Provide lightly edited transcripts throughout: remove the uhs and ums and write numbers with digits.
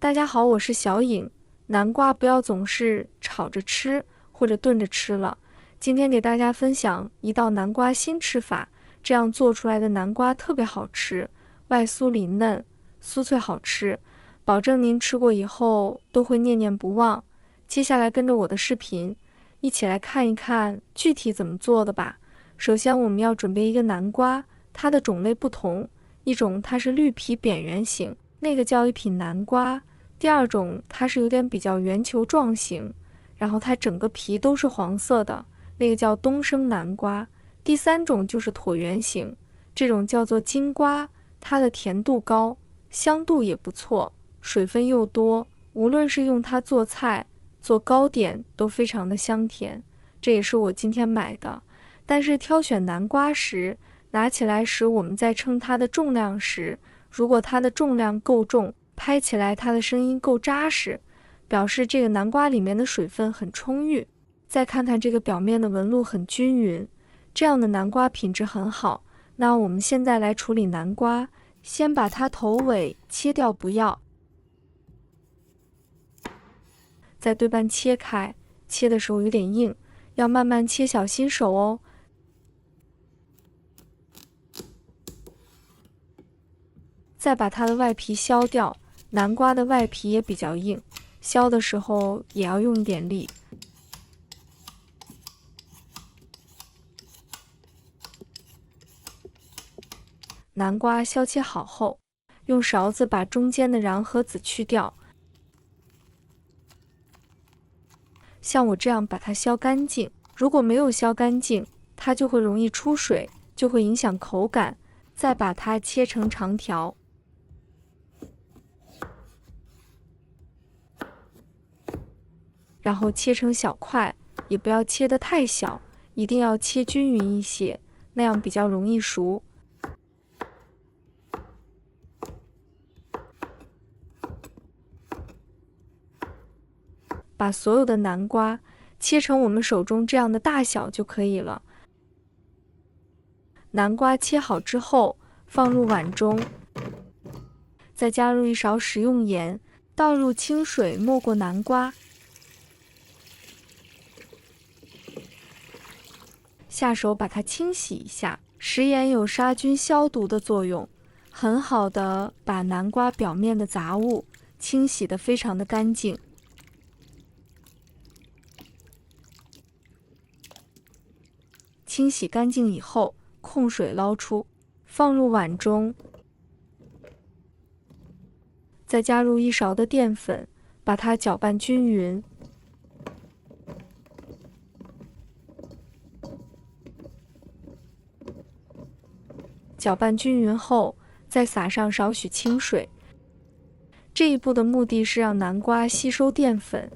大家好，我是小颖。南瓜不要总是炒着吃或者炖着吃了。今天给大家分享一道南瓜新吃法，这样做出来的南瓜特别好吃，外酥里嫩，酥脆好吃，保证您吃过以后都会念念不忘。接下来跟着我的视频，一起来看一看具体怎么做的吧。首先我们要准备一个南瓜，它的种类不同，一种它是绿皮扁圆形，那个叫一品南瓜。第二种它是有点比较圆球状形，然后它整个皮都是黄色的，那个叫东升南瓜。第三种就是椭圆形，这种叫做金瓜，它的甜度高，香度也不错，水分又多，无论是用它做菜做糕点都非常的香甜。这也是我今天买的。但是挑选南瓜时，拿起来时我们在称它的重量时，如果它的重量够重，拍起来它的声音够扎实，表示这个南瓜里面的水分很充裕。再看看这个表面的纹路很均匀，这样的南瓜品质很好。那我们现在来处理南瓜，先把它头尾切掉不要，再对半切开，切的时候有点硬，要慢慢切，小心手哦。再把它的外皮削掉，南瓜的外皮也比较硬，削的时候也要用一点力。南瓜削切好后，用勺子把中间的瓤和籽去掉，像我这样把它削干净。如果没有削干净，它就会容易出水，就会影响口感。再把它切成长条，然后切成小块，也不要切得太小，一定要切均匀一些，那样比较容易熟。把所有的南瓜切成我们手中这样的大小就可以了。南瓜切好之后，放入碗中，再加入1勺食用盐，倒入清水没过南瓜，下手把它清洗一下。食盐有杀菌消毒的作用，很好的把南瓜表面的杂物清洗得非常的干净。清洗干净以后，控水捞出，放入碗中，再加入1勺的淀粉，把它搅拌均匀。搅拌均匀后，再撒上少许清水。这一步的目的是让南瓜吸收淀粉。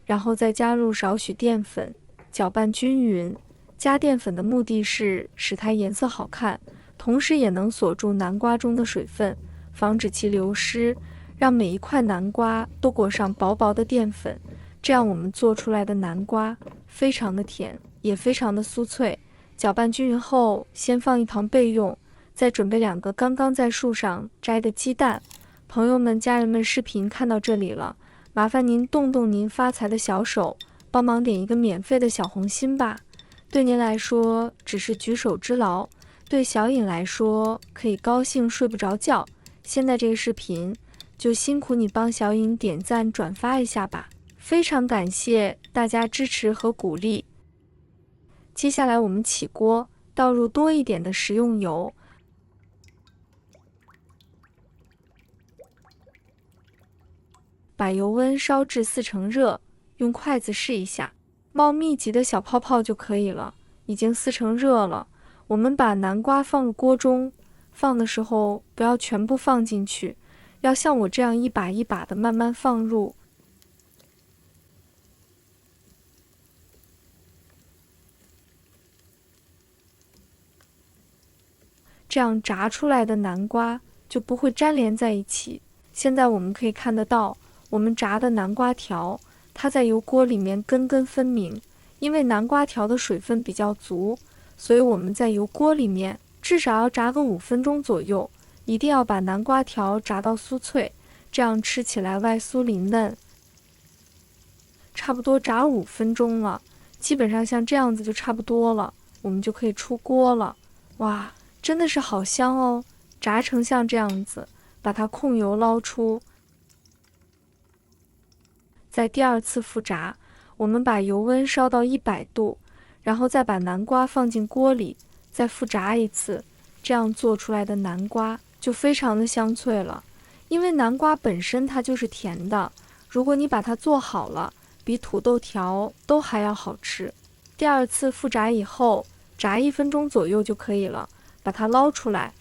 然后再加入少许淀粉，搅拌均匀。加淀粉的目的是使它颜色好看，同时也能锁住南瓜中的水分，防止其流失，让每一块南瓜都裹上薄薄的淀粉。这样我们做出来的南瓜非常的甜，也非常的酥脆。搅拌均匀后，先放一旁备用。再准备2个刚刚在树上摘的鸡蛋。朋友们、家人们，视频看到这里了，麻烦您动动您发财的小手，帮忙点一个免费的小红心吧。对您来说只是举手之劳，对小颖来说可以高兴睡不着觉。现在这个视频就辛苦你帮小颖点赞转发一下吧，非常感谢大家支持和鼓励。接下来我们起锅，倒入多一点的食用油，把油温烧至4成热，用筷子试一下，冒密集的小泡泡就可以了，已经4成热了。我们把南瓜放入锅中，放的时候不要全部放进去，要像我这样一把一把的慢慢放入。这样炸出来的南瓜就不会粘连在一起。现在我们可以看得到，我们炸的南瓜条，它在油锅里面根根分明。因为南瓜条的水分比较足，所以我们在油锅里面至少要炸个5分钟左右，一定要把南瓜条炸到酥脆，这样吃起来外酥里嫩。差不多炸5分钟了，基本上像这样子就差不多了，我们就可以出锅了。哇，真的是好香哦！炸成像这样子，把它控油捞出。在第2次复炸，我们把油温烧到100度，然后再把南瓜放进锅里，再复炸一次，这样做出来的南瓜就非常的香脆了。因为南瓜本身它就是甜的，如果你把它做好了，比土豆条都还要好吃。第2次复炸以后，炸1分钟左右就可以了，把它捞出来。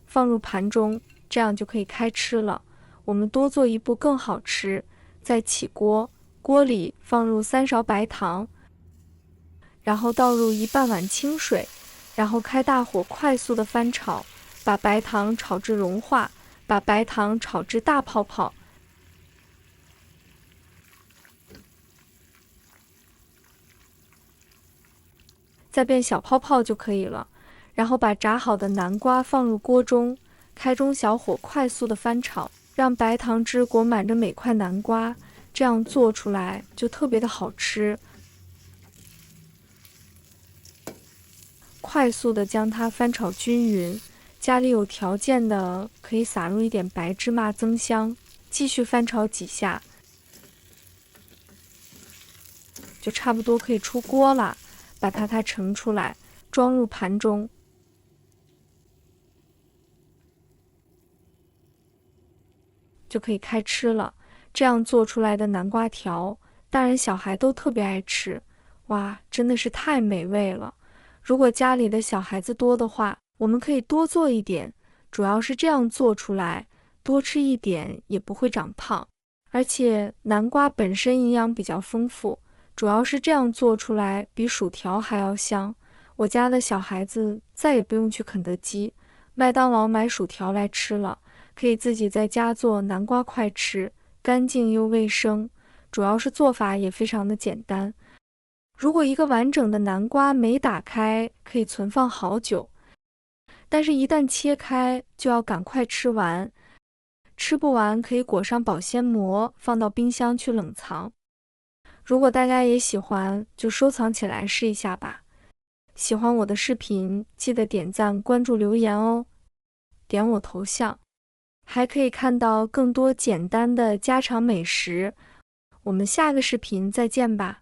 放入盘中，这样就可以开吃了。我们多做一步更好吃。再起锅，锅里放入3勺白糖，然后倒入1半碗清水，然后开大火快速的翻炒，把白糖炒至融化，把白糖炒至大泡泡。再变小泡泡就可以了。然后把炸好的南瓜放入锅中，开中小火快速的翻炒，让白糖汁裹满着每块南瓜，这样做出来就特别的好吃。快速的将它翻炒均匀，家里有条件的可以撒入一点白芝麻增香，继续翻炒几下，就差不多可以出锅了。把它盛出来，装入盘中。就可以开吃了。这样做出来的南瓜条，大人小孩都特别爱吃。哇，真的是太美味了！如果家里的小孩子多的话，我们可以多做一点，主要是这样做出来，多吃一点也不会长胖。而且南瓜本身营养比较丰富，主要是这样做出来比薯条还要香。我家的小孩子再也不用去肯德基、麦当劳买薯条来吃了。可以自己在家做南瓜快吃，干净又卫生，主要是做法也非常的简单。如果一个完整的南瓜没打开，可以存放好久，但是一旦切开就要赶快吃完，吃不完可以裹上保鲜膜，放到冰箱去冷藏。如果大家也喜欢，就收藏起来试一下吧。喜欢我的视频，记得点赞、关注、留言哦，点我头像。还可以看到更多简单的家常美食，我们下个视频再见吧。